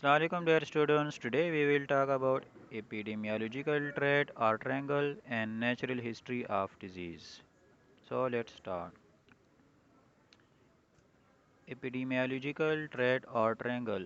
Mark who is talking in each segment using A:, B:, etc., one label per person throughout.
A: Assalamu alaikum dear students. Today we will talk about epidemiological threat or triangle and natural history of disease. So let's start. Epidemiological threat or triangle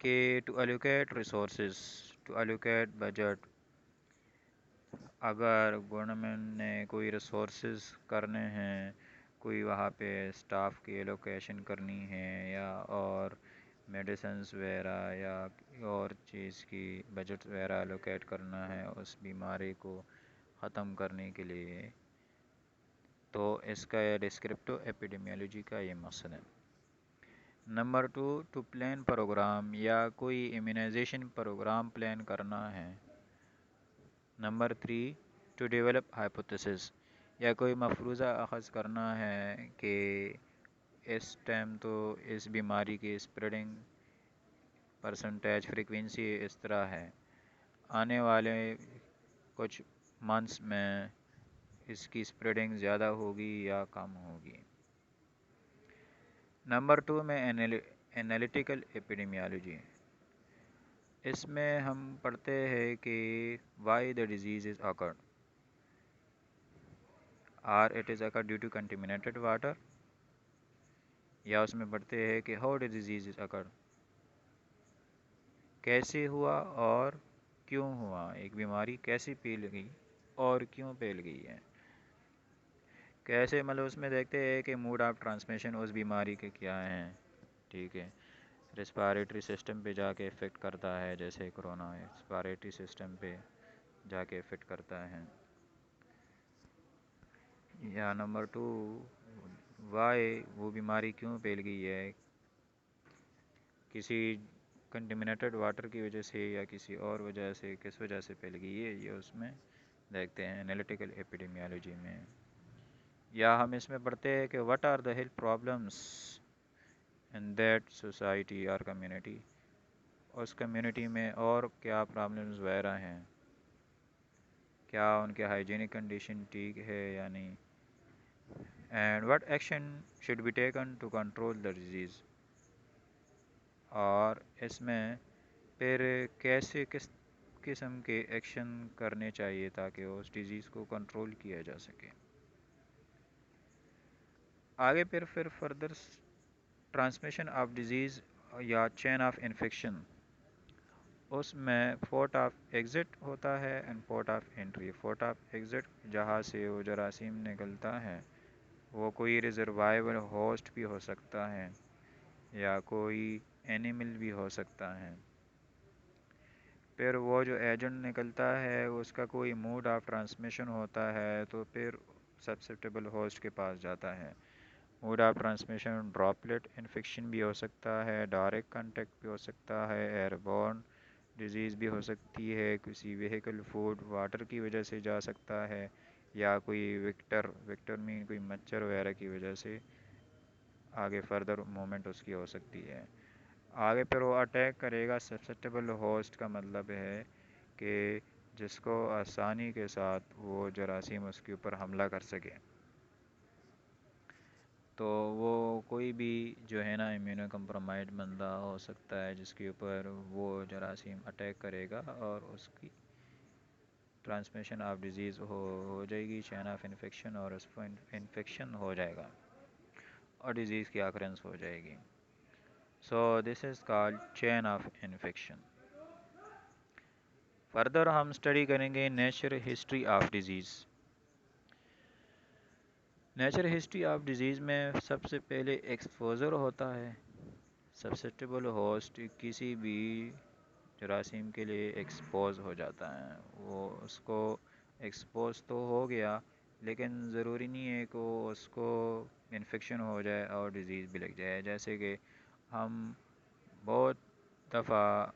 A: کہ to allocate resources, to allocate budget. اگر government نے کوئی resources کرنے ہیں، کوئی وہاں پہ staff کی ایلوکیشن کرنی ہے، یا اور میڈیسنس وغیرہ یا اور چیز کی بجٹ وغیرہ الوکیٹ کرنا ہے اس بیماری کو ختم کرنے کے لیے، تو اس کا یہ ڈسکرپٹو ایپیڈیمیولوجی کا یہ مقصد ہے. نمبر 2، ٹو پلان پروگرام، یا کوئی امیونائزیشن پروگرام پلان کرنا ہے. نمبر 3، ٹو ڈیولپ ہائپوتھیسس، یا کوئی مفروضہ اخذ کرنا ہے کہ اس ٹائم تو اس بیماری کی اسپریڈنگ پرسنٹیج فریکوینسی اس طرح ہے، آنے والے کچھ منتھس میں اس کی اسپریڈنگ زیادہ ہوگی یا کم ہوگی. نمبر 2 میں انالیٹیکل ایپیڈیمیالوجی. اس میں ہم پڑھتے ہیں کہ why the disease is occurred. Or it is occurred due to contaminated water, یا اس میں پڑھتے ہیں کہ how the disease is occurred، کیسے ہوا اور کیوں ہوا، ایک بیماری کیسے پھیل گئی اور کیوں پھیل گئی ہے. کیسے مطلب اس میں دیکھتے ہیں کہ موڈ آف ٹرانسمیشن اس بیماری کے کیا ہیں، ٹھیک ہے. ریسپائریٹری سسٹم پہ جا کے افیکٹ کرتا ہے، جیسے کرونا ریسپائریٹری سسٹم پہ جا کے افیکٹ کرتا ہے. یا نمبر 2، وائی وہ بیماری کیوں پھیل گئی ہے، کسی کنٹیمنیٹڈ واٹر کی وجہ سے یا کسی اور وجہ سے، کس وجہ سے پھیل گئی ہے، یہ اس میں دیکھتے ہیں انالیٹیکل ایپیڈیمیالوجی میں. یا ہم اس میں پڑھتے ہیں کہ what are the health problems in that society اور کمیونٹی، اس کمیونٹی میں اور کیا پرابلمز وغیرہ ہیں، کیا ان کے ہائیجینک کنڈیشن ٹھیک ہے یا نہیں. And what action should be taken to control the disease, اور اس میں پھر کیسے کس قسم کے ایکشن کرنے چاہیے تاکہ اس ڈیزیز کو کنٹرول کیا جا سکے. آگے پھر فردر ٹرانسمیشن آف ڈیزیز یا چین آف انفیکشن، اس میں پورٹ آف ایگزٹ ہوتا ہے and port of entry. Port of exit جہاں سے وہ جراثیم نکلتا ہے، وہ کوئی ریزروائبل ہوسٹ بھی ہو سکتا ہے یا کوئی اینیمل بھی ہو سکتا ہے. پھر وہ جو ایجنٹ نکلتا ہے اس کا کوئی موڈ آف ٹرانسمیشن ہوتا ہے تو پھر سبسیپٹیبل ہوسٹ کے پاس جاتا ہے. Mode of transmission droplet infection بھی ہو سکتا ہے، ڈائریکٹ کانٹیکٹ بھی ہو سکتا ہے، ایئر بورن ڈیزیز بھی ہو سکتی ہے، کسی ویہیکل فوڈ واٹر کی وجہ سے جا سکتا ہے، یا کوئی ویکٹر میں کوئی مچھر وغیرہ کی وجہ سے آگے فردر موومنٹ اس کی ہو سکتی ہے. آگے پھر وہ اٹیک کرے گا. سسپٹیبل ہوسٹ کا مطلب ہے کہ جس کو آسانی کے ساتھ وہ جراثیم اس کے اوپر حملہ کر سکے. تو وہ کوئی بھی جو ہے نا امیونو کمپرومائزڈ بندہ ہو سکتا ہے جس کے اوپر وہ جراثیم اٹیک کرے گا اور اس کی ٹرانسمیشن آف ڈیزیز ہو جائے گی، چین آف انفیکشن، اور اس کو انفیکشن ہو جائے گا اور ڈیزیز کی آکرنس ہو جائے گی. So this is called chain of infection. Further ہم اسٹڈی کریں گے nature history of disease. Nature history of disease میں سب سے پہلے ایکسپوزر ہوتا ہے. سبسیپٹیبل ہوسٹ کسی بھی جراثیم کے لیے ایکسپوز ہو جاتا ہے. وہ اس کو ایکسپوز تو ہو گیا، لیکن ضروری نہیں ہے کہ اس کو انفیکشن ہو جائے اور ڈیزیز بھی لگ جائے. جیسے کہ ہم بہت دفعہ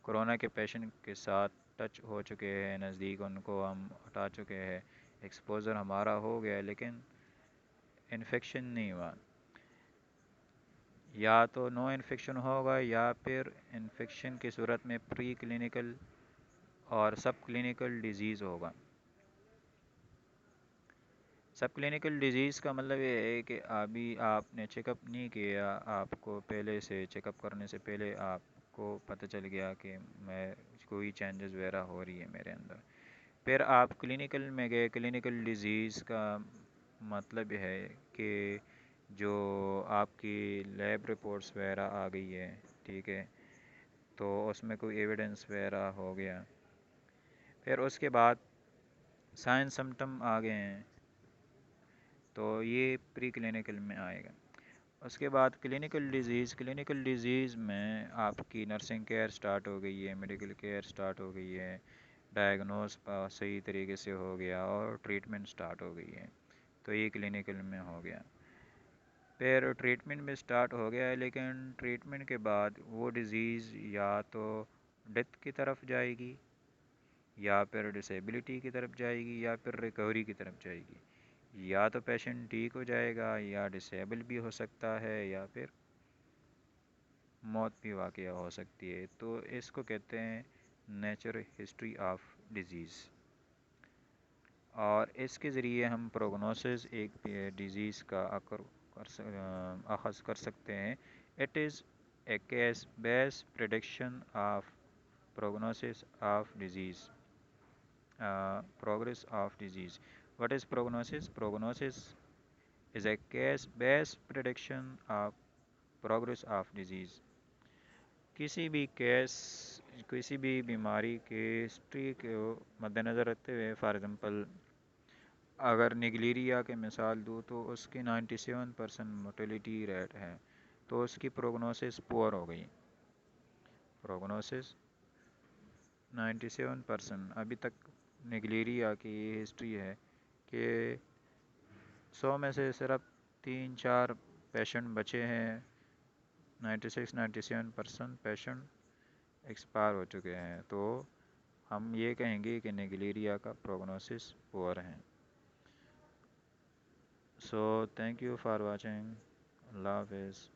A: کرونا کے پیشنٹ کے ساتھ ٹچ ہو چکے ہیں، نزدیک ان کو ہم ہٹا چکے ہیں، ایکسپوزر ہمارا ہو گیا لیکن انفیکشن نہیں ہوا. یا تو نو انفیکشن ہوگا یا پھر انفیکشن کی صورت میں پری کلینکل اور سب کلینکل ڈیزیز ہوگا. سب کلینکل ڈیزیز کا مطلب یہ ہے کہ ابھی آپ نے چیک اپ نہیں کیا، آپ کو پہلے سے چیک اپ کرنے سے پہلے آپ کو پتہ چل گیا کہ میں کوئی چینجز وغیرہ ہو رہی ہے میرے اندر. پھر آپ کلینکل میں گئے. کلینکل ڈیزیز کا مطلب ہے کہ جو آپ کی لیب رپورٹس وغیرہ آ گئی ہے، ٹھیک ہے، تو اس میں کوئی ایویڈنس وغیرہ ہو گیا. پھر اس کے بعد سائنس سمٹم آ گئے ہیں، تو یہ پری کلینکل میں آئے گا. اس کے بعد کلینکل ڈیزیز میں آپ کی نرسنگ کیئر سٹارٹ ہو گئی ہے، میڈیکل کیئر سٹارٹ ہو گئی ہے، ڈائگنوز صحیح طریقے سے ہو گیا اور ٹریٹمنٹ سٹارٹ ہو گئی ہے. تو یہ کلینکل میں ہو گیا. پھر ٹریٹمنٹ بھی سٹارٹ ہو گیا ہے، لیکن ٹریٹمنٹ کے بعد وہ ڈیزیز یا تو ڈیتھ کی طرف جائے گی، یا پھر ڈسیبلٹی کی طرف جائے گی، یا پھر ریکوری کی طرف جائے گی. یا تو پیشنٹ ٹھیک ہو جائے گا، یا ڈسیبل بھی ہو سکتا ہے، یا پھر موت بھی واقع ہو سکتی ہے. تو اس کو کہتے ہیں نیچر ہسٹری آف ڈیزیز. اور اس کے ذریعے ہم پروگنوسس ایک ڈیزیز کا اخذ کر سکتے ہیں. It is a case base prediction of prognosis of disease. Progress of disease. What is prognosis? Prognosis is a case-based prediction of progress of disease. کسی بھی بیماری کے ہسٹری کو مد نظر رکھتے ہوئے، فار ایگزامپل اگر نگلیریا کے مثال دوں تو اس کی 97% موٹیلیٹی ریٹ ہے، تو اس کی پروگنوسس پور ہو گئی. پروگنوسس 97%. ابھی تک نگلیریا کی یہ ہسٹری ہے کہ 100 میں سے صرف 3-4 پیشنٹ بچے ہیں، 96-97% پیشنٹ ایکسپائر ہو چکے ہیں. تو ہم یہ کہیں گے کہ نگلیریا کا پروگنوسس پور ہے. So thank you for watching. اللہ حافظ.